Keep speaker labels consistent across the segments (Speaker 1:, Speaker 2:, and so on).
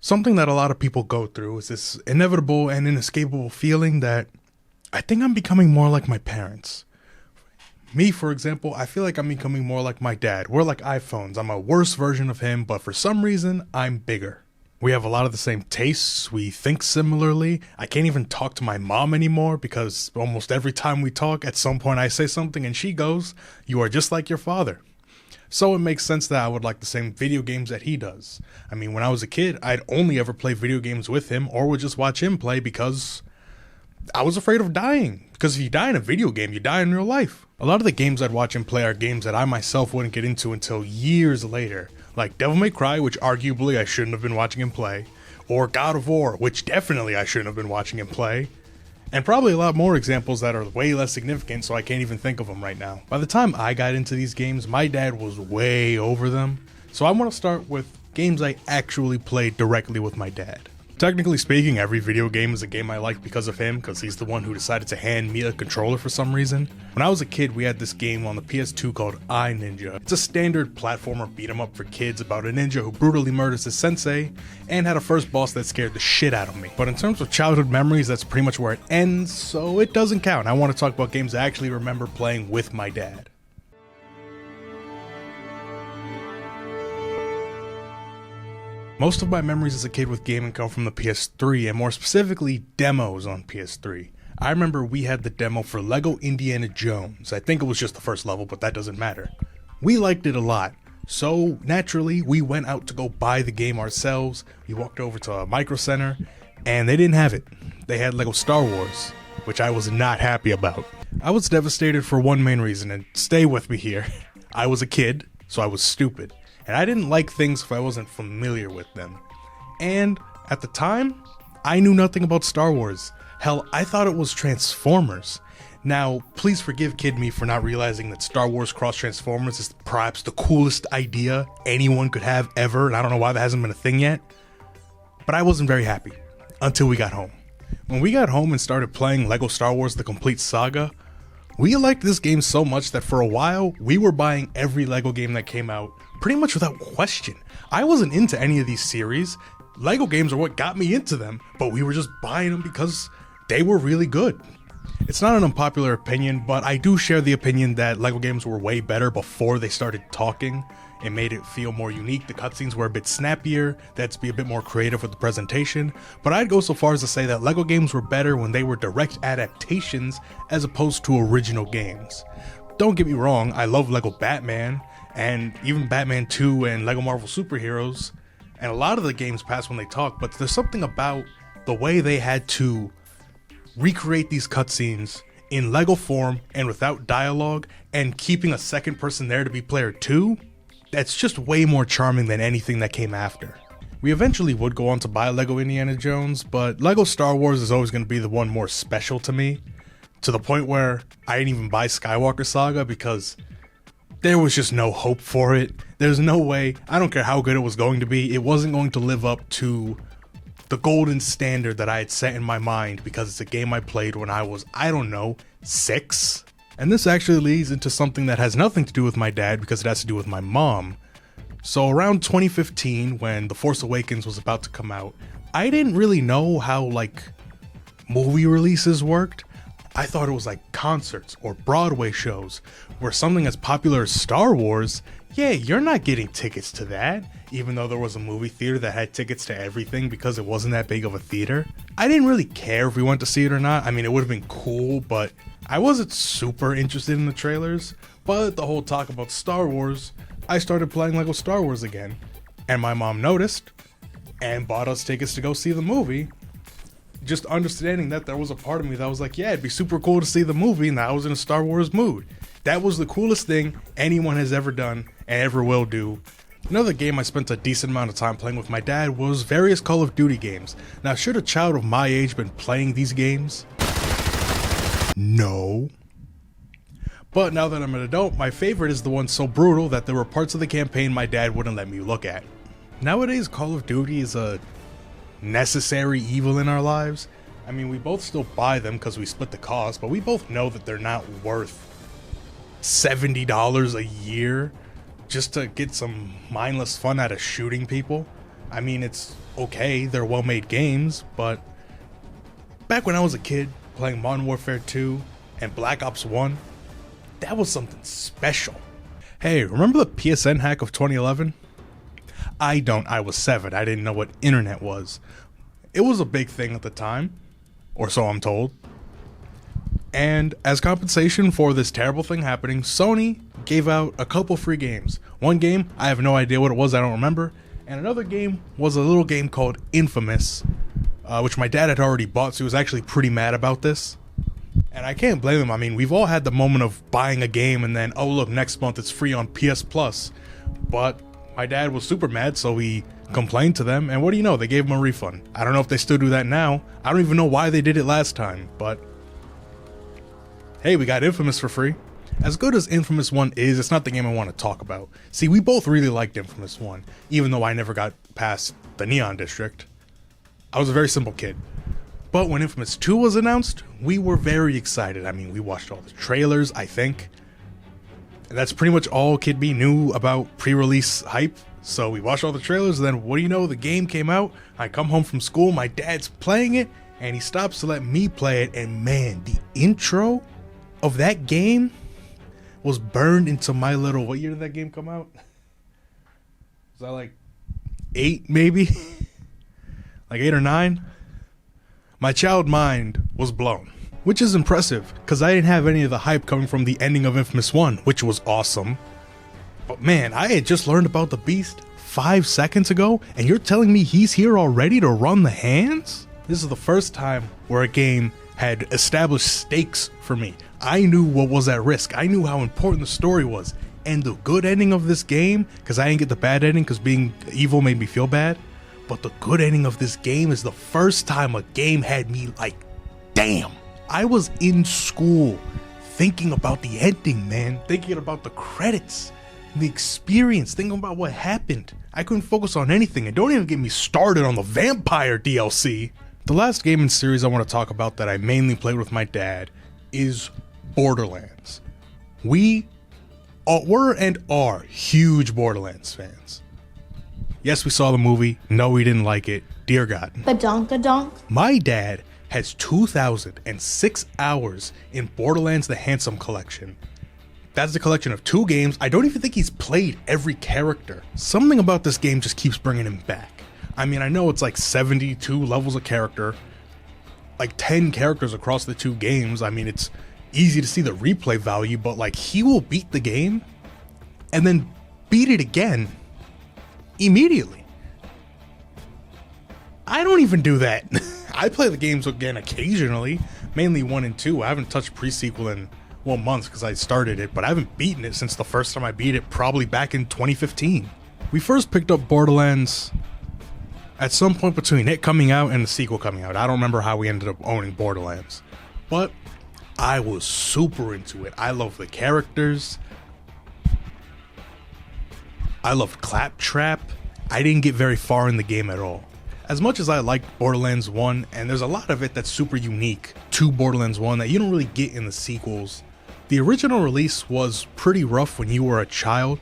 Speaker 1: Something that a lot of people go through is this inevitable and inescapable feeling that I think I'm becoming more like my parents. Me, for example, I feel like I'm becoming more like my dad. We're like iPhones. I'm a worse version of him, but for some reason, I'm bigger. We have a lot of the same tastes. We think similarly. I can't even talk to my mom anymore because almost every time we talk, at some point I say something and she goes, "You are just like your father." So it makes sense that I would like the same video games that he does. I mean, when I was a kid, I'd only ever play video games with him or would just watch him play because I was afraid of dying. Because if you die in a video game, you die in real life. A lot of the games I'd watch him play are games that I myself wouldn't get into until years later. Like Devil May Cry, which arguably I shouldn't have been watching him play. Or God of War, which definitely I shouldn't have been watching him play. And probably a lot more examples that are way less significant, so I can't even think of them right now. By the time I got into these games, my dad was way over them. So I want to start with games I actually played directly with my dad. Technically speaking, every video game is a game I like because of him, because he's the one who decided to hand me a controller for some reason. When I was a kid, we had this game on the PS2 called I, Ninja. It's a standard platformer beat 'em up for kids about a ninja who brutally murders his sensei, and had a first boss that scared the shit out of me. But in terms of childhood memories, that's pretty much where it ends, so it doesn't count. I want to talk about games I actually remember playing with my dad. Most of my memories as a kid with gaming come from the PS3, and more specifically, demos on PS3. I remember we had the demo for Lego Indiana Jones. I think it was just the first level, but that doesn't matter. We liked it a lot, so naturally, we went out to go buy the game ourselves. We walked over to a Micro Center, and they didn't have it. They had Lego Star Wars, which I was not happy about. I was devastated for one main reason, and stay with me here. I was a kid, so I was stupid. And I didn't like things if I wasn't familiar with them. And at the time, I knew nothing about Star Wars. Hell, I thought it was Transformers. Now, please forgive Kid Me for not realizing that Star Wars cross Transformers is perhaps the coolest idea anyone could have ever, and I don't know why that hasn't been a thing yet. But I wasn't very happy until we got home. When we got home and started playing Lego Star Wars The Complete Saga, we liked this game so much that for a while, we were buying every Lego game that came out pretty much without question. I wasn't into any of these series. Lego games are what got me into them, but we were just buying them because they were really good. It's not an unpopular opinion, but I do share the opinion that Lego games were way better before they started talking. It made it feel more unique. The cutscenes were a bit snappier. They had to be a bit more creative with the presentation. But I'd go so far as to say that Lego games were better when they were direct adaptations as opposed to original games. Don't get me wrong, I love Lego Batman, and even Batman 2 and Lego Marvel Superheroes, and a lot of the games pass when they talk, but there's something about the way they had to recreate these cutscenes in Lego form and without dialogue, and keeping a second person there to be player 2, that's just way more charming than anything that came after. We eventually would go on to buy Lego Indiana Jones, but Lego Star Wars is always going to be the one more special to me, to the point where I didn't even buy Skywalker Saga because there was just no hope for it. There's no way, I don't care how good it was going to be, it wasn't going to live up to the golden standard that I had set in my mind because it's a game I played when I was, I don't know, 6? And this actually leads into something that has nothing to do with my dad because it has to do with my mom. So around 2015, when The Force Awakens was about to come out, I didn't really know how, movie releases worked. I thought it was like concerts or Broadway shows, where something as popular as Star Wars, yeah, you're not getting tickets to that, even though there was a movie theater that had tickets to everything because it wasn't that big of a theater. I didn't really care if we went to see it or not. I mean, it would have been cool, but I wasn't super interested in the trailers. But the whole talk about Star Wars, I started playing Lego Star Wars again, and my mom noticed and bought us tickets to go see the movie. Just understanding that there was a part of me that was like, yeah, it'd be super cool to see the movie, and I was in a Star Wars mood. That was the coolest thing anyone has ever done and ever will do. Another game I spent a decent amount of time playing with my dad was various Call of Duty games. Now, should a child of my age been playing these games? No. But now that I'm an adult, my favorite is the one so brutal that there were parts of the campaign my dad wouldn't let me look at. Nowadays, Call of Duty is a necessary evil in our lives. I mean, we both still buy them because we split the cost, but we both know that they're not worth $70 a year just to get some mindless fun out of shooting people. I mean, it's okay, they're well-made games, but back when I was a kid playing Modern Warfare 2 and Black Ops 1, that was something special. Hey, remember the PSN hack of 2011? I don't. I was 7. I didn't know what internet was. It was a big thing at the time, or so I'm told. And as compensation for this terrible thing happening, Sony gave out a couple free games. One game, I have no idea what it was, I don't remember. And another game was a little game called Infamous, which my dad had already bought, so he was actually pretty mad about this. And I can't blame him. I mean, we've all had the moment of buying a game and then, oh look, next month it's free on PS Plus. But my dad was super mad, so he complained to them, and what do you know, they gave him a refund. I don't know if they still do that now. I don't even know why they did it last time, but hey, we got Infamous for free. As good as Infamous 1 is, it's not the game I want to talk about. See, we both really liked Infamous 1, even though I never got past the Neon District. I was a very simple kid. But when Infamous 2 was announced, we were very excited. I mean, we watched all the trailers, I think. And that's pretty much all Kid B knew about pre-release hype. So we watched all the trailers, and then what do you know, the game came out. I come home from school, my dad's playing it, and he stops to let me play it, and man, the intro of that game was burned into my little, what year did that game come out? Was that like 8 maybe? Like 8 or 9? My child mind was blown, which is impressive because I didn't have any of the hype coming from the ending of Infamous 1, which was awesome. But man, I had just learned about the Beast 5 seconds ago, and you're telling me he's here already to run the hands? This is the first time where a game had established stakes for me. I knew what was at risk. I knew how important the story was. And the good ending of this game, because I didn't get the bad ending because being evil made me feel bad, but the good ending of this game is the first time a game had me like, damn. I was in school thinking about the ending, man. Thinking about the credits, the experience, thinking about what happened. I couldn't focus on anything, and don't even get me started on the vampire DLC. The last game in series I want to talk about that I mainly played with my dad is Borderlands. We were and are huge Borderlands fans. Yes, we saw the movie. No, we didn't like it. Dear God.
Speaker 2: Badonka-donk.
Speaker 1: My dad has 2,006 hours in Borderlands The Handsome Collection. That's the collection of 2 games. I don't even think he's played every character. Something about this game just keeps bringing him back. I mean, I know it's like 72 levels of character, like 10 characters across the 2 games. I mean, it's easy to see the replay value, but like he will beat the game and then beat it again immediately. I don't even do that. I play the games again occasionally, mainly 1 and 2. I haven't touched pre-sequel in 1 month because I started it, but I haven't beaten it since the first time I beat it, probably back in 2015. We first picked up Borderlands at some point between it coming out and the sequel coming out. I don't remember how we ended up owning Borderlands, but I was super into it. I love the characters. I loved Claptrap. I didn't get very far in the game at all. As much as I liked Borderlands 1, and there's a lot of it that's super unique to Borderlands 1 that you don't really get in the sequels, the original release was pretty rough when you were a child.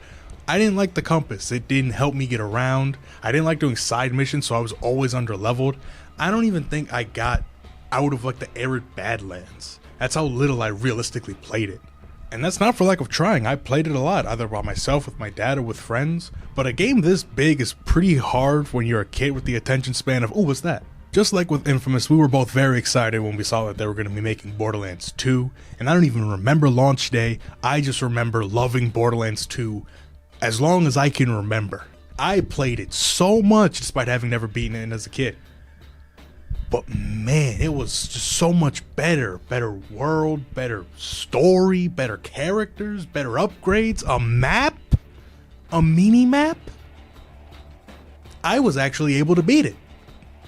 Speaker 1: I didn't like the compass. It didn't help me get around. I didn't like doing side missions, so I was always under-leveled. I don't even think I got out of like the arid Badlands. That's how little I realistically played it. And that's not for lack of trying. I played it a lot, either by myself, with my dad, or with friends. But a game this big is pretty hard when you're a kid with the attention span of, oh, what's that? Just like with Infamous, we were both very excited when we saw that they were going to be making Borderlands 2. And I don't even remember launch day. I just remember loving Borderlands 2 as long as I can remember. I played it so much despite having never beaten it as a kid. But man, it was just so much better. Better world, better story, better characters, better upgrades, a map, a mini-map. I was actually able to beat it.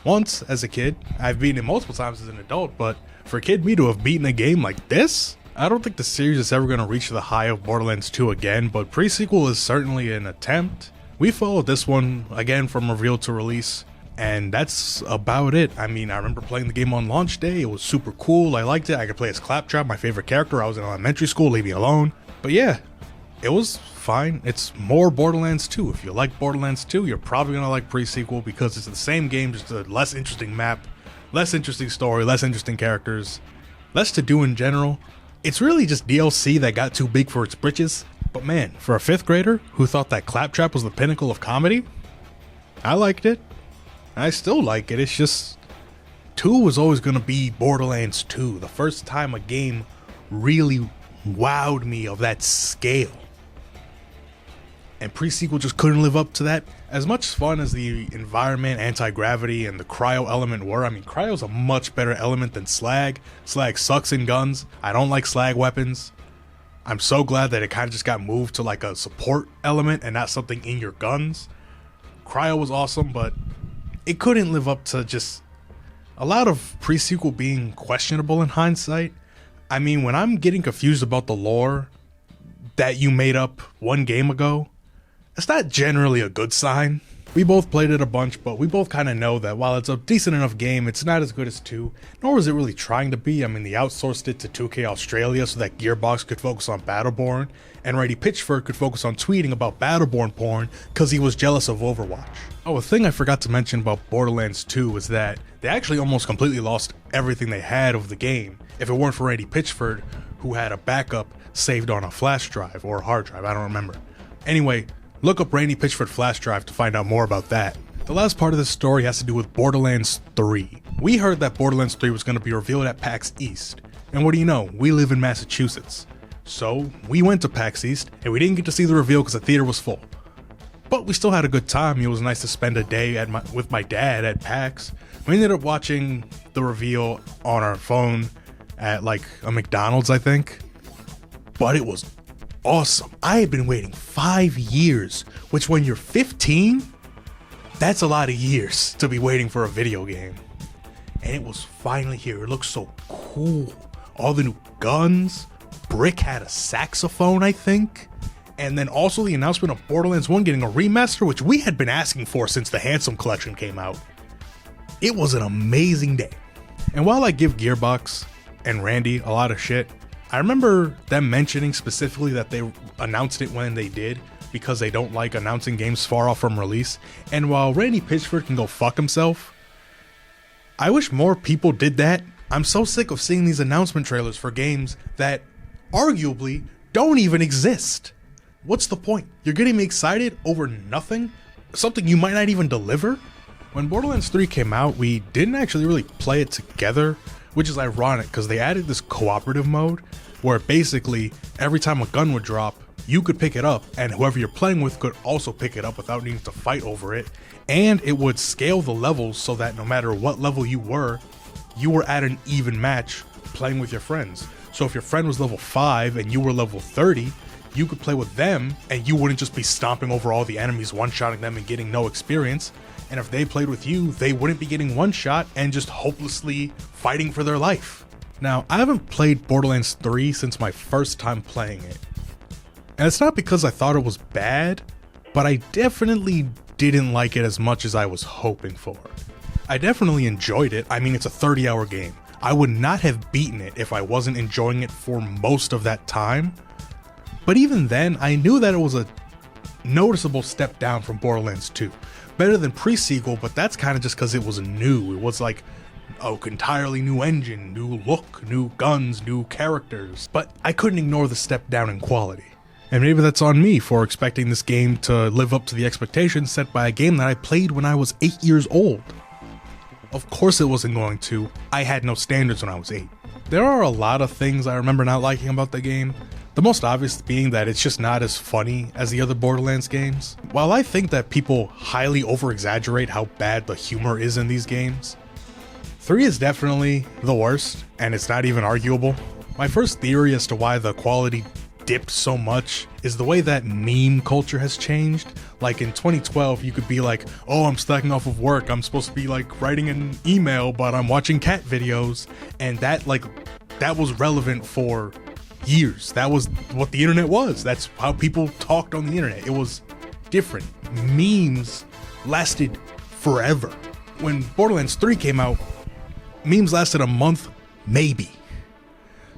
Speaker 1: Once as a kid. I've beaten it multiple times as an adult, but for Kid Me to have beaten a game like this, I don't think the series is ever going to reach the high of Borderlands 2 again, but pre-sequel is certainly an attempt. We followed this one again from reveal to release, and that's about it. I mean, I remember playing the game on launch day. It was super cool. I liked it. I could play as Claptrap, my favorite character. I was in elementary school, leave me alone. But yeah, it was fine. It's more Borderlands 2. If you like Borderlands 2, you're probably gonna like pre-sequel because it's the same game, just a less interesting map, less interesting story, less interesting characters, less to do in general. It's really just DLC that got too big for its britches. But man, for a 5th grader who thought that Claptrap was the pinnacle of comedy, I liked it. I still like it. It's just 2 was always gonna be Borderlands 2. The first time a game really wowed me of that scale. And pre-sequel just couldn't live up to that. As much fun as the environment, anti-gravity, and the cryo element were, I mean, cryo's a much better element than slag. Slag sucks in guns. I don't like slag weapons. I'm so glad that it kind of just got moved to like a support element and not something in your guns. Cryo was awesome, but it couldn't live up to just a lot of pre-sequel being questionable in hindsight. I mean, when I'm getting confused about the lore that you made up one game ago, it's not generally a good sign. We both played it a bunch, but we both kind of know that while it's a decent enough game, it's not as good as 2, nor was it really trying to be. I mean, they outsourced it to 2K Australia so that Gearbox could focus on Battleborn, and Randy Pitchford could focus on tweeting about Battleborn porn because he was jealous of Overwatch. Oh, a thing I forgot to mention about Borderlands 2 was that they actually almost completely lost everything they had of the game if it weren't for Randy Pitchford, who had a backup saved on a flash drive or a hard drive, I don't remember. Anyway, look up Randy Pitchford flash drive to find out more about that. The last part of this story has to do with Borderlands 3. We heard that Borderlands 3 was going to be revealed at PAX East, and what do you know, we live in Massachusetts. So we went to PAX East, and we didn't get to see the reveal because the theater was full. But we still had a good time. It was nice to spend a day with my dad at PAX. We ended up watching the reveal on our phone at like a McDonald's, I think. But it was awesome. I had been waiting 5 years, which when you're 15, that's a lot of years to be waiting for a video game. And it was finally here. It looked so cool. All the new guns. Brick had a saxophone, I think. And then also the announcement of Borderlands 1 getting a remaster, which we had been asking for since the Handsome Collection came out. It was an amazing day. And while I give Gearbox and Randy a lot of shit, I remember them mentioning specifically that they announced it when they did because they don't like announcing games far off from release. And while Randy Pitchford can go fuck himself, I wish more people did that. I'm so sick of seeing these announcement trailers for games that arguably don't even exist. What's the point? You're getting me excited over nothing? Something you might not even deliver? When Borderlands 3 came out, we didn't actually really play it together, which is ironic because they added this cooperative mode where basically every time a gun would drop, you could pick it up and whoever you're playing with could also pick it up without needing to fight over it. And it would scale the levels so that no matter what level you were at an even match playing with your friends. So if your friend was level 5 and you were level 30, you could play with them and you wouldn't just be stomping over all the enemies, one-shotting them and getting no experience. And if they played with you, they wouldn't be getting one shot and just hopelessly fighting for their life. Now, I haven't played Borderlands 3 since my first time playing it. And it's not because I thought it was bad, but I definitely didn't like it as much as I was hoping for. I definitely enjoyed it. I mean, it's a 30-hour game. I would not have beaten it if I wasn't enjoying it for most of that time. But even then, I knew that it was a noticeable step down from Borderlands 2. Better than pre-sequel, but that's kind of just because it was new. It was like an entirely new engine, new look, new guns, new characters. But I couldn't ignore the step down in quality. And maybe that's on me for expecting this game to live up to the expectations set by a game that I played when I was 8 years old. Of course it wasn't going to. I had no standards when I was 8. There are a lot of things I remember not liking about the game. The most obvious being that it's just not as funny as the other Borderlands games. While I think that people highly over-exaggerate how bad the humor is in these games, 3 is definitely the worst, and it's not even arguable. My first theory as to why the quality dipped so much is the way that meme culture has changed. Like in 2012, you could be like, oh, I'm slacking off of work, I'm supposed to be like writing an email, but I'm watching cat videos, and that was relevant for years. That was what the internet was. That's how people talked on the internet. It was different. Memes lasted forever. When Borderlands 3 came out, memes lasted a month, maybe.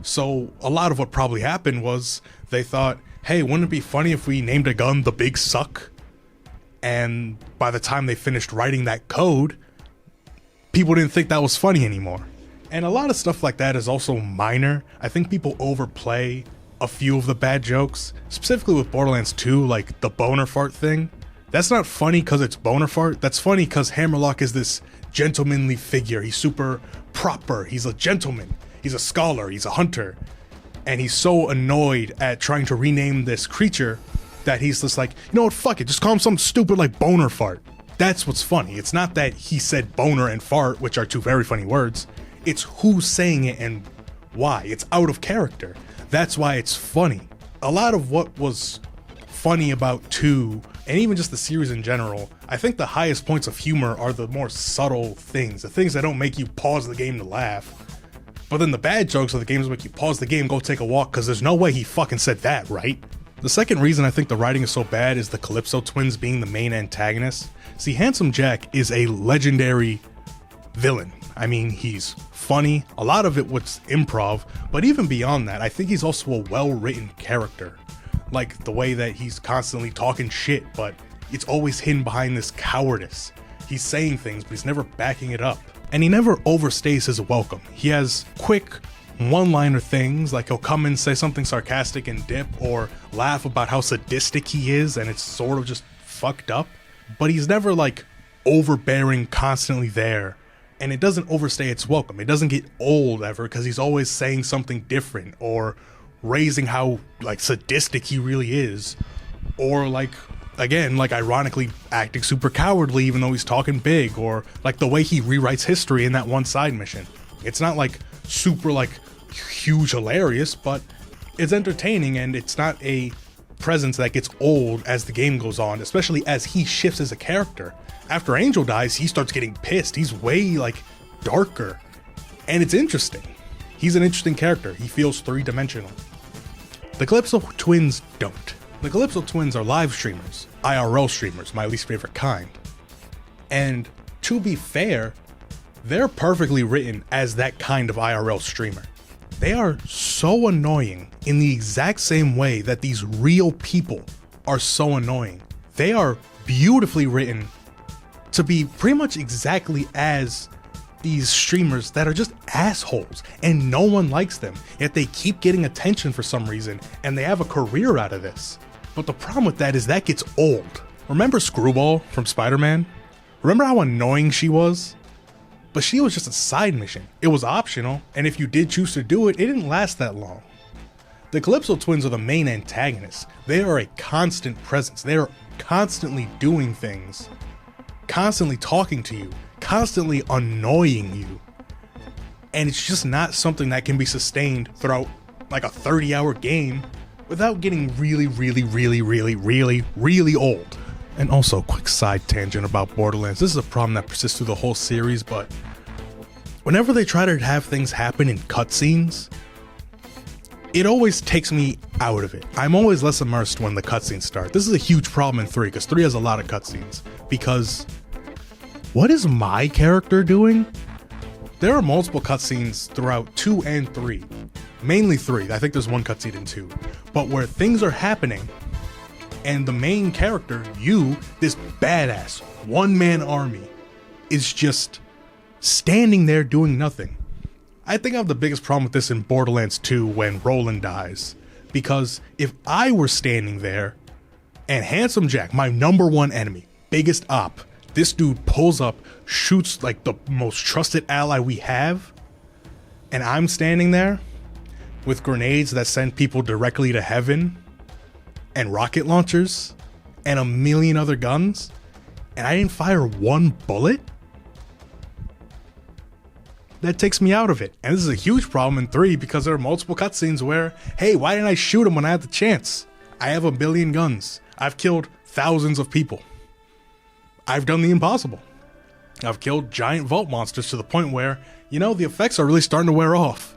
Speaker 1: So a lot of what probably happened was they thought, hey, wouldn't it be funny if we named a gun the Big Suck? And by the time they finished writing that code, people didn't think that was funny anymore. And a lot of stuff like that is also minor. I think people overplay a few of the bad jokes, specifically with Borderlands 2, like the boner fart thing. That's not funny because it's boner fart. That's funny because Hammerlock is this gentlemanly figure. He's super proper. He's a gentleman. He's a scholar. He's a hunter. And he's so annoyed at trying to rename this creature that he's just like, you know what, fuck it, just call him something stupid like boner fart. That's what's funny. It's not that he said boner and fart, which are two very funny words. It's who's saying it and why. It's out of character. That's why it's funny. A lot of what was funny about 2, and even just the series in general, I think the highest points of humor are the more subtle things, the things that don't make you pause the game to laugh. But then the bad jokes are the games that make you pause the game, go take a walk, because there's no way he fucking said that, right? The second reason I think the writing is so bad is the Calypso twins being the main antagonists. See, Handsome Jack is a legendary villain. I mean, he's funny, a lot of it was improv, but even beyond that, I think he's also a well-written character. Like the way that he's constantly talking shit, but it's always hidden behind this cowardice. He's saying things, but he's never backing it up. And he never overstays his welcome. He has quick one-liner things, like he'll come and say something sarcastic and dip, or laugh about how sadistic he is and it's sort of just fucked up, but he's never like overbearing, constantly there, and it doesn't overstay its welcome. It doesn't get old ever because he's always saying something different or raising how like sadistic he really is, or like, again, like ironically acting super cowardly even though he's talking big, or like the way he rewrites history in that one side mission. It's not like super like huge hilarious, but it's entertaining, and it's not a presence that gets old as the game goes on, especially as he shifts as a character. After Angel dies, he starts getting pissed. He's way like darker, and it's interesting. He's an interesting character. He feels three-dimensional. The Calypso twins don't. The Calypso twins are live streamers, IRL streamers, my least favorite kind. And to be fair, they're perfectly written as that kind of IRL streamer. They are so annoying in the exact same way that these real people are so annoying. They are beautifully written to be pretty much exactly as these streamers that are just assholes and no one likes them, yet they keep getting attention for some reason and they have a career out of this. But the problem with that is that gets old. Remember Screwball from Spider-Man? Remember how annoying she was? But she was just a side mission. It was optional, and if you did choose to do it, it didn't last that long. The Calypso twins are the main antagonists. They are a constant presence. They are constantly doing things, constantly talking to you, constantly annoying you. And it's just not something that can be sustained throughout like a 30-hour game without getting really old. And also, quick side tangent about Borderlands. This is a problem that persists through the whole series, but whenever they try to have things happen in cutscenes, it always takes me out of it. I'm always less immersed when the cutscenes start. This is a huge problem in 3, because 3 has a lot of cutscenes. Because what is my character doing? There are multiple cutscenes throughout 2 and 3. Mainly 3. I think there's one cutscene in 2. But where things are happening, and the main character, you, this badass one-man army, is just standing there doing nothing. I think I have the biggest problem with this in Borderlands 2 when Roland dies. Because if I were standing there, and Handsome Jack, my #1 enemy, biggest op, this dude pulls up, shoots like the most trusted ally we have, and I'm standing there with grenades that send people directly to heaven, and rocket launchers, and a million other guns, and I didn't fire one bullet? That takes me out of it. And this is a huge problem in 3 because there are multiple cutscenes where, hey, why didn't I shoot him when I had the chance? I have a billion guns. I've killed thousands of people. I've done the impossible. I've killed giant vault monsters to the point where, you know, the effects are really starting to wear off.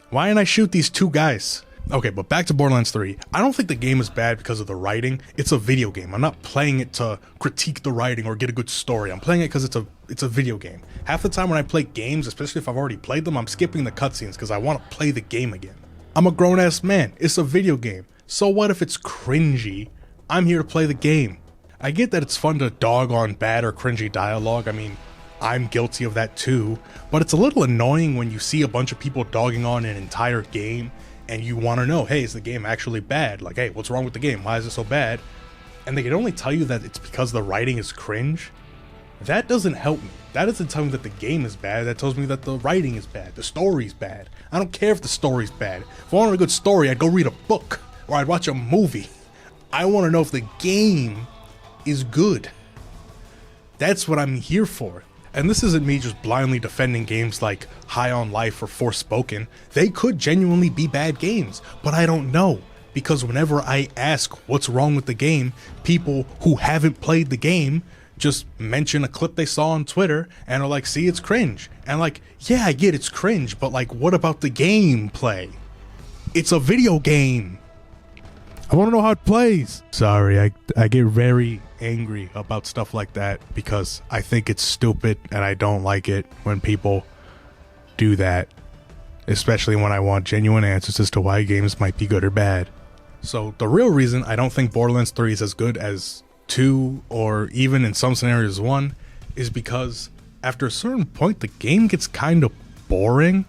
Speaker 1: Why didn't I shoot these 2 guys? Okay, but back to Borderlands 3. I don't think the game is bad because of the writing. It's a video game. I'm not playing it to critique the writing or get a good story. I'm playing it because it's a video game. Half the time when I play games, especially if I've already played them, I'm skipping the cutscenes because I want to play the game again. I'm a grown-ass man. It's a video game. So what if it's cringy? I'm here to play the game. I get that it's fun to dog on bad or cringy dialogue. I mean, I'm guilty of that too, but it's a little annoying when you see a bunch of people dogging on an entire game and you want to know, hey, is the game actually bad? Like, hey, what's wrong with the game? Why is it so bad? And they can only tell you that it's because the writing is cringe. That doesn't help me. That doesn't tell me that the game is bad. That tells me that the writing is bad. The story's bad. I don't care if the story's bad. If I wanted a good story, I'd go read a book or I'd watch a movie. I want to know if the game is good. That's what I'm here for. And this isn't me just blindly defending games like High on Life or Forspoken. They could genuinely be bad games, but I don't know. Because whenever I ask what's wrong with the game, people who haven't played the game just mention a clip they saw on Twitter and are like, see, it's cringe. And like, yeah, I get it's cringe, but like, what about the gameplay? It's a video game. I want to know how it plays. Sorry, I get very angry about stuff like that because I think it's stupid and I don't like it when people do that, especially when I want genuine answers as to why games might be good or bad. So the real reason I don't think Borderlands 3 is as good as 2 or even in some scenarios 1 is because after a certain point the game gets kind of boring.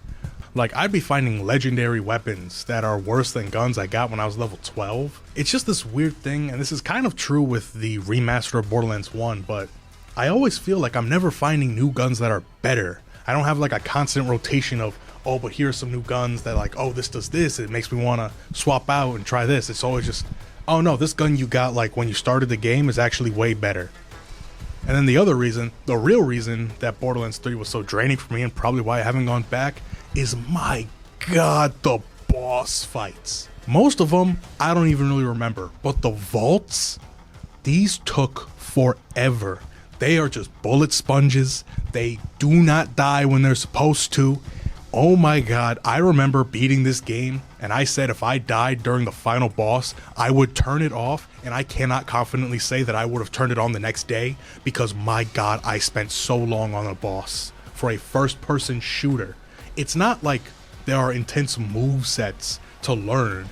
Speaker 1: Like, I'd be finding legendary weapons that are worse than guns I got when I was level 12. It's just this weird thing, and this is kind of true with the remaster of Borderlands 1, but I always feel like I'm never finding new guns that are better. I don't have like a constant rotation of, oh, but here's some new guns that like, oh, this does this, it makes me want to swap out and try this. It's always just, oh no, this gun you got like when you started the game is actually way better. And then the other reason, the real reason that Borderlands 3 was so draining for me and probably why I haven't gone back is, my god, the boss fights. Most of them I don't even really remember, but the vaults, these took forever. They are just bullet sponges. They do not die when they're supposed to. Oh my god, I remember beating this game and I said if I died during the final boss, I would turn it off, and I cannot confidently say that I would have turned it on the next day because my god, I spent so long on a boss for a first-person shooter. It's not like there are intense movesets to learn.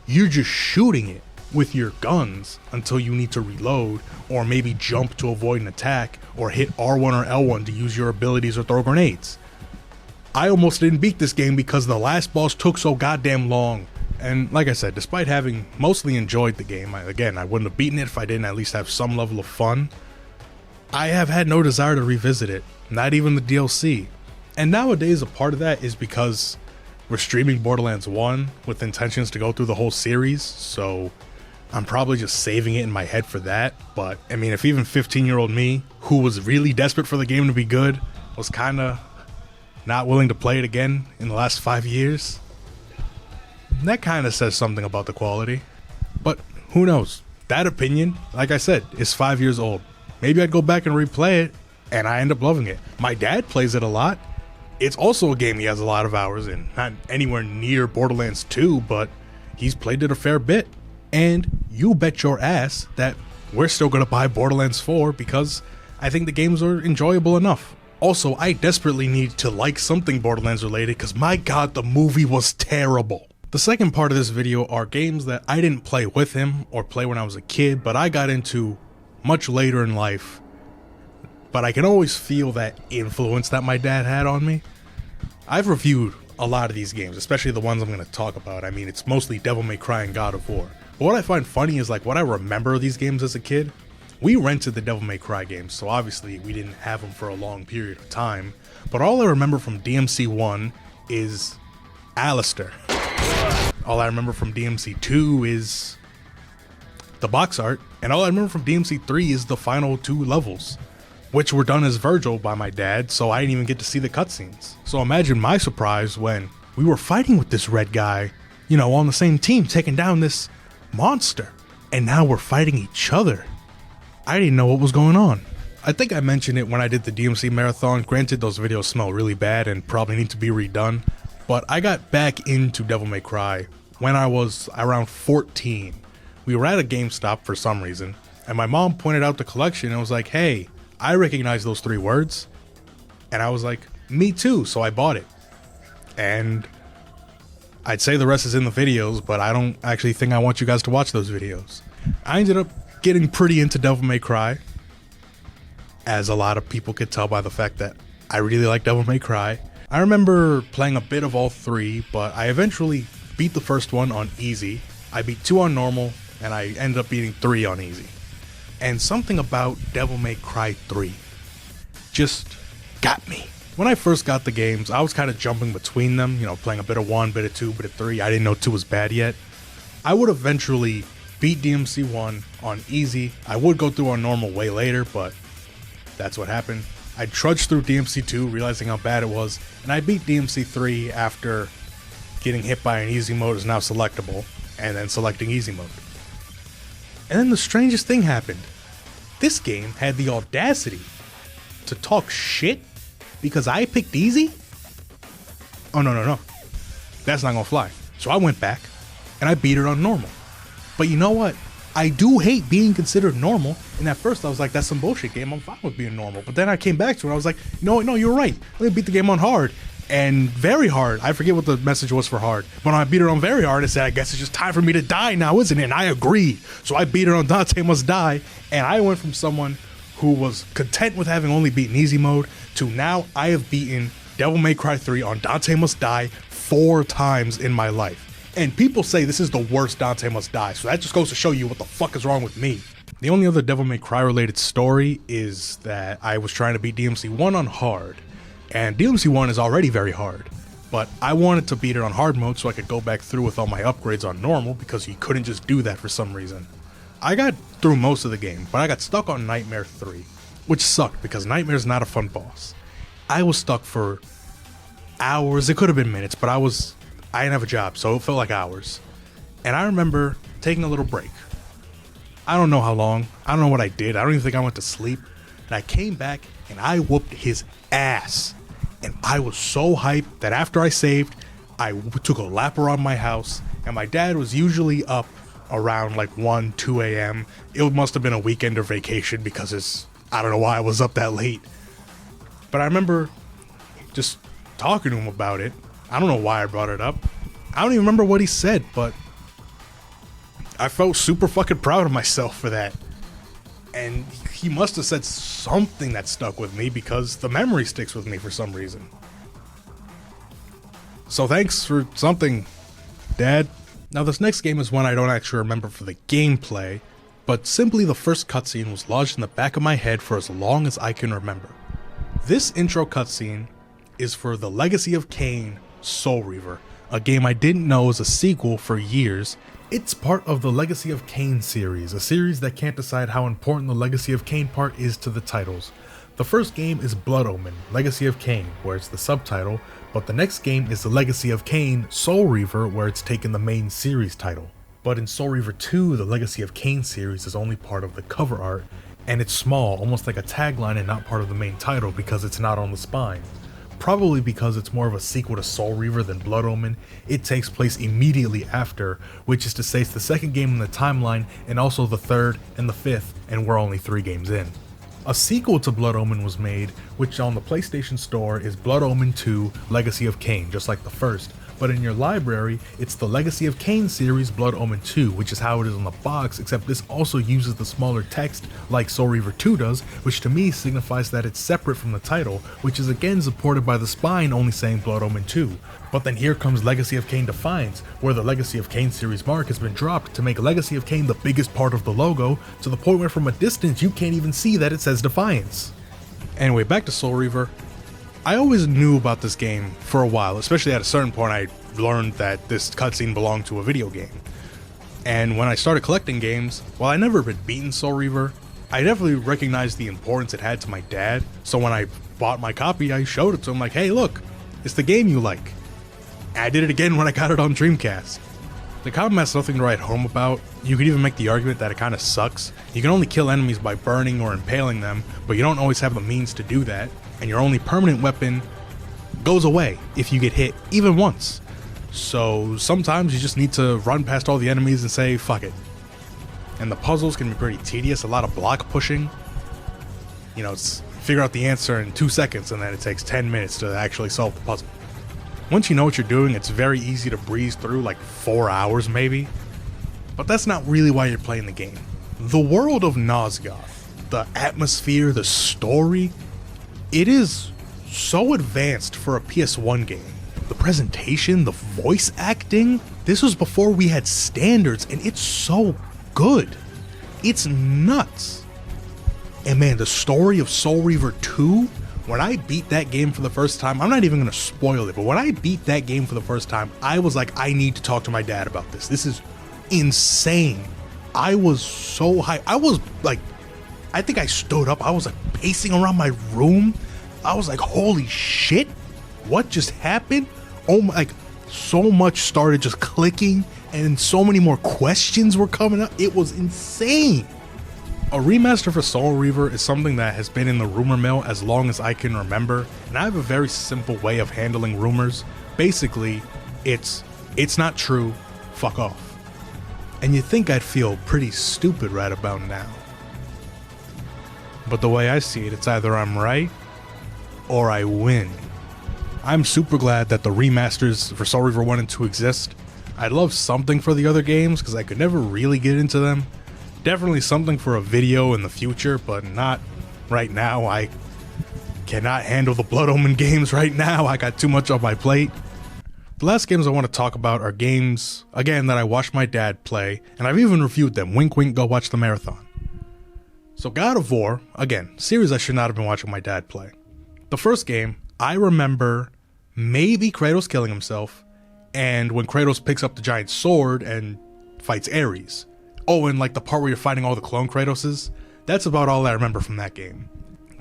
Speaker 1: You're just shooting it with your guns until you need to reload or maybe jump to avoid an attack or hit R1 or L1 to use your abilities or throw grenades. I almost didn't beat this game because the last boss took so goddamn long. And like I said, despite having mostly enjoyed the game, I wouldn't have beaten it if I didn't at least have some level of fun. I have had no desire to revisit it, not even the DLC. And nowadays a part of that is because we're streaming Borderlands 1 with intentions to go through the whole series, so I'm probably just saving it in my head for that. But I mean, if even 15-year-old me, who was really desperate for the game to be good, was kinda not willing to play it again in the last 5 years, that kinda says something about the quality. But who knows? That opinion, like I said, is 5 years old. Maybe I'd go back and replay it, and I end up loving it. My dad plays it a lot. It's also a game he has a lot of hours in. Not anywhere near Borderlands 2, but he's played it a fair bit. And you bet your ass that we're still gonna buy Borderlands 4 because I think the games are enjoyable enough. Also, I desperately need to like something Borderlands related because my god, the movie was terrible. The second part of this video are games that I didn't play with him or play when I was a kid, but I got into much later in life. But I can always feel that influence that my dad had on me. I've reviewed a lot of these games, especially the ones I'm going to talk about. I mean, it's mostly Devil May Cry and God of War. But what I find funny is like what I remember of these games as a kid. We rented the Devil May Cry games, so obviously we didn't have them for a long period of time. But all I remember from DMC 1 is Alistair. All I remember from DMC 2 is the box art. And all I remember from DMC 3 is the final 2 levels, which were done as Virgil by my dad, so I didn't even get to see the cutscenes. So imagine my surprise when we were fighting with this red guy, you know, on the same team, taking down this monster. And now we're fighting each other. I didn't know what was going on. I think I mentioned it when I did the DMC marathon. Granted, those videos smell really bad and probably need to be redone, but I got back into Devil May Cry when I was around 14. We were at a GameStop for some reason, and my mom pointed out the collection and was like, hey, I recognize those 3 words. And I was like, me too, so I bought it. And I'd say the rest is in the videos, but I don't actually think I want you guys to watch those videos. I ended up getting pretty into Devil May Cry, as a lot of people could tell by the fact that I really like Devil May Cry. I remember playing a bit of all three, but I eventually beat the first one on easy. I beat 2 on normal, and I ended up beating 3 on easy. And something about Devil May Cry 3 just got me. When I first got the games, I was kind of jumping between them, you know, playing a bit of 1, bit of 2, bit of 3. I didn't know 2 was bad yet. I would eventually beat DMC 1 on easy. I would go through on normal way later, but that's what happened. I trudged through DMC 2, realizing how bad it was, and I beat DMC 3 after getting hit by an easy mode is now selectable, and then selecting easy mode. And then the strangest thing happened. This game had the audacity to talk shit because I picked easy? Oh no. That's not gonna fly. So I went back, and I beat it on normal. But you know what? I do hate being considered normal, and at first I was like, that's some bullshit game, I'm fine with being normal. But then I came back to it, I was like, no, you're right. Let me beat the game on hard. And very hard, I forget what the message was for hard, but when I beat it on very hard, it said, I guess it's just time for me to die now, isn't it? And I agreed. So I beat it on Dante Must Die, and I went from someone who was content with having only beaten easy mode to now I have beaten Devil May Cry 3 on Dante Must Die 4 times in my life. And people say this is the worst Dante Must Die, so that just goes to show you what the fuck is wrong with me. The only other Devil May Cry related story is that I was trying to beat DMC 1 on hard, and DMC 1 is already very hard, but I wanted to beat it on hard mode so I could go back through with all my upgrades on normal because you couldn't just do that for some reason. I got through most of the game, but I got stuck on Nightmare 3, which sucked because Nightmare's not a fun boss. I was stuck for hours, it could have been minutes, but I didn't have a job, so it felt like hours. And I remember taking a little break. I don't know how long. I don't know what I did. I don't even think I went to sleep. And I came back and I whooped his ass. And I was so hyped that after I saved, I took a lap around my house. And my dad was usually up around like 1, 2 a.m. It must have been a weekend or vacation because I don't know why I was up that late. But I remember just talking to him about it. I don't know why I brought it up. I don't even remember what he said, but I felt super fucking proud of myself for that. And he must have said something that stuck with me because the memory sticks with me for some reason. So thanks for something, Dad. Now this next game is one I don't actually remember for the gameplay, but simply the first cutscene was lodged in the back of my head for as long as I can remember. This intro cutscene is for The Legacy of Kain Soul Reaver, a game I didn't know was a sequel for years. It's part of the Legacy of Kain series, a series that can't decide how important the Legacy of Kain part is to the titles. The first game is Blood Omen, Legacy of Kain, where it's the subtitle, but the next game is The Legacy of Kain Soul Reaver, where it's taken the main series title. But in Soul Reaver 2, the Legacy of Kain series is only part of the cover art, and it's small, almost like a tagline and not part of the main title because it's not on the spine. Probably because it's more of a sequel to Soul Reaver than Blood Omen, it takes place immediately after, which is to say it's the second game in the timeline and also the third and the fifth, and we're only 3 games in. A sequel to Blood Omen was made, which on the PlayStation Store is Blood Omen 2 Legacy of Kain, just like the first, but in your library, it's the Legacy of Kain series Blood Omen 2, which is how it is on the box, except this also uses the smaller text like Soul Reaver 2 does, which to me signifies that it's separate from the title, which is again supported by the spine only saying Blood Omen 2. But then here comes Legacy of Kain Defiance, where the Legacy of Kain series mark has been dropped to make Legacy of Kain the biggest part of the logo, to the point where from a distance you can't even see that it says Defiance. Anyway, back to Soul Reaver. I always knew about this game for a while, especially at a certain point I learned that this cutscene belonged to a video game. And when I started collecting games, while I never had beaten Soul Reaver, I definitely recognized the importance it had to my dad, so when I bought my copy I showed it to him like, hey look, it's the game you like. And I did it again when I got it on Dreamcast. The combat's nothing to write home about. You could even make the argument that it kinda sucks. You can only kill enemies by burning or impaling them, but you don't always have the means to do that, and your only permanent weapon goes away if you get hit even once. So sometimes you just need to run past all the enemies and say fuck it. And the puzzles can be pretty tedious, a lot of block pushing. You know, figure out the answer in 2 seconds and then it takes 10 minutes to actually solve the puzzle. Once you know what you're doing, it's very easy to breeze through like 4 hours maybe. But that's not really why you're playing the game. The world of Nosgoth, the atmosphere, the story, it is so advanced for a PS1 game. The presentation, the voice acting, this was before we had standards, and it's so good. It's nuts. And man, the story of Soul Reaver 2, when I beat that game for the first time, I'm not even gonna spoil it, but when I beat that game for the first time, I was like, I need to talk to my dad about this. This is insane. I was so hyped. I was like, I think I stood up. I was like pacing around my room. I was like, holy shit, what just happened? Oh my, like so much started just clicking and so many more questions were coming up. It was insane. A remaster for Soul Reaver is something that has been in the rumor mill as long as I can remember, and I have a very simple way of handling rumors. Basically, it's not true, fuck off. And you'd think I'd feel pretty stupid right about now. But the way I see it, it's either I'm right or I win. I'm super glad that the remasters for Soul Reaver 1 and 2 exist. I'd love something for the other games because I could never really get into them. Definitely something for a video in the future, but not right now. I cannot handle the Blood Omen games right now. I got too much on my plate. The last games I want to talk about are games, again, that I watched my dad play, and I've even reviewed them. Wink wink, go watch the marathon. So God of War, again, series I should not have been watching my dad play. The first game, I remember maybe Kratos killing himself, and when Kratos picks up the giant sword and fights Ares. Oh, and like the part where you're fighting all the clone Kratoses, that's about all I remember from that game.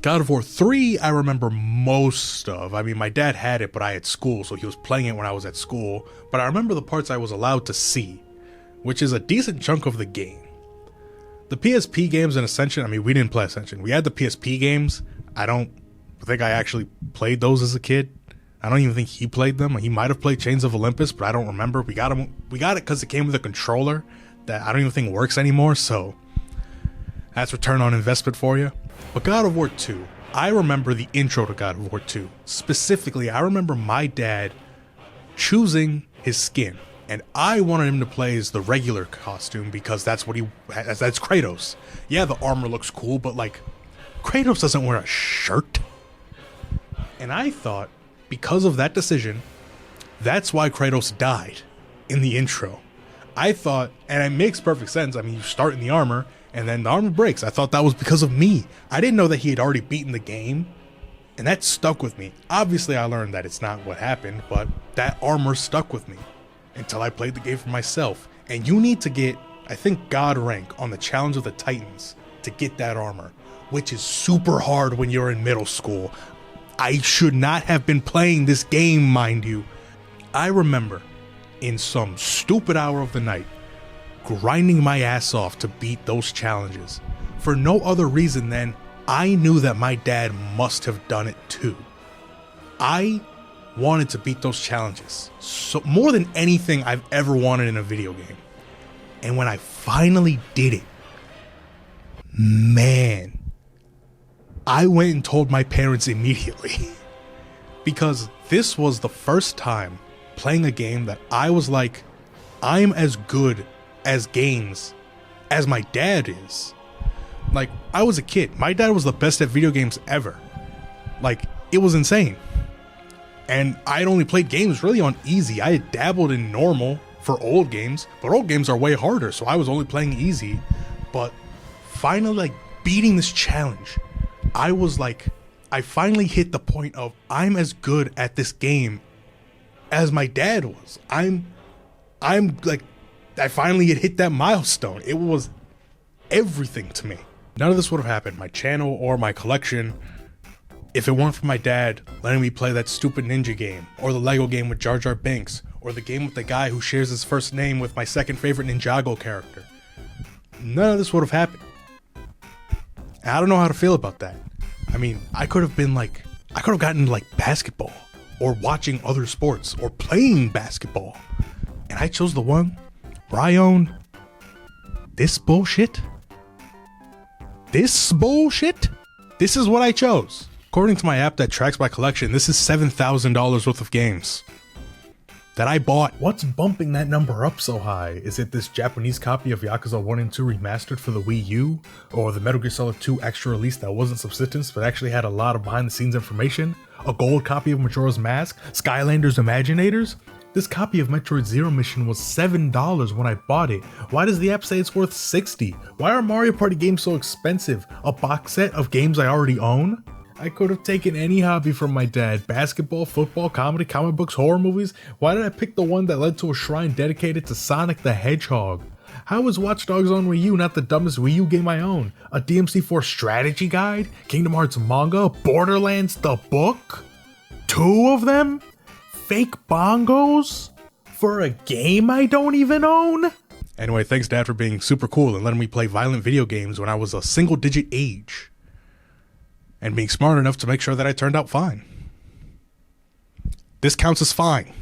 Speaker 1: God of War 3, I remember most of. I mean, my dad had it, but I had school, so he was playing it when I was at school. But I remember the parts I was allowed to see, which is a decent chunk of the game. The PSP games in Ascension, I mean, we didn't play Ascension. We had the PSP games. I don't think I actually played those as a kid. I don't even think he played them. He might have played Chains of Olympus, but I don't remember. We got it because it came with a controller that I don't even think works anymore, so that's return on investment for you. But God of War 2, I remember the intro to God of War 2. Specifically, I remember my dad choosing his skin, and I wanted him to play as the regular costume because that's Kratos. Yeah, the armor looks cool, but like, Kratos doesn't wear a shirt. And I thought, because of that decision, that's why Kratos died in the intro. I thought, and it makes perfect sense, I mean, you start in the armor, and then the armor breaks. I thought that was because of me. I didn't know that he had already beaten the game, and that stuck with me. Obviously, I learned that it's not what happened, but that armor stuck with me until I played the game for myself. And you need to get, I think, God rank on the Challenge of the Titans to get that armor, which is super hard when you're in middle school. I should not have been playing this game, mind you. I remember in some stupid hour of the night, grinding my ass off to beat those challenges for no other reason than I knew that my dad must have done it too. I wanted to beat those challenges so more than anything I've ever wanted in a video game. And when I finally did it, man, I went and told my parents immediately because this was the first time playing a game that I was like, I'm as good as games as my dad is. Like, I was a kid. My dad was the best at video games ever. Like, it was insane. And I had only played games really on easy. I had dabbled in normal for old games, but old games are way harder, so I was only playing easy. But finally, like, beating this challenge, I was like, I finally hit the point of I'm as good at this game as my dad was. I'm like, I finally had hit that milestone. It was everything to me. None of this would have happened, my channel or my collection, if it weren't for my dad letting me play that stupid ninja game, or the Lego game with Jar Jar Binks, or the game with the guy who shares his first name with my second favorite Ninjago character. None of this would have happened. And I don't know how to feel about that. I mean, I could have gotten like basketball, or watching other sports, or playing basketball. And I chose the one where I own this bullshit. This bullshit? This is what I chose. According to my app that tracks my collection, this is $7,000 worth of games. that I bought. What's bumping that number up so high? Is it this Japanese copy of Yakuza 1 and 2 remastered for the Wii U? Or the Metal Gear Solid 2 extra release that wasn't subsistence but actually had a lot of behind the scenes information? A gold copy of Majora's Mask? Skylanders Imaginators? This copy of Metroid Zero Mission was $7 when I bought it. Why does the app say it's worth $60? Why are Mario Party games so expensive? A box set of games I already own? I could have taken any hobby from my dad. Basketball, football, comedy, comic books, horror movies. Why did I pick the one that led to a shrine dedicated to Sonic the Hedgehog? How is Watch Dogs on Wii U not the dumbest Wii U game I own? A DMC4 strategy guide? Kingdom Hearts manga? Borderlands the book? 2 of them? Fake bongos? For a game I don't even own? Anyway, thanks Dad for being super cool and letting me play violent video games when I was a single-digit age. And being smart enough to make sure that I turned out fine. This counts as fine.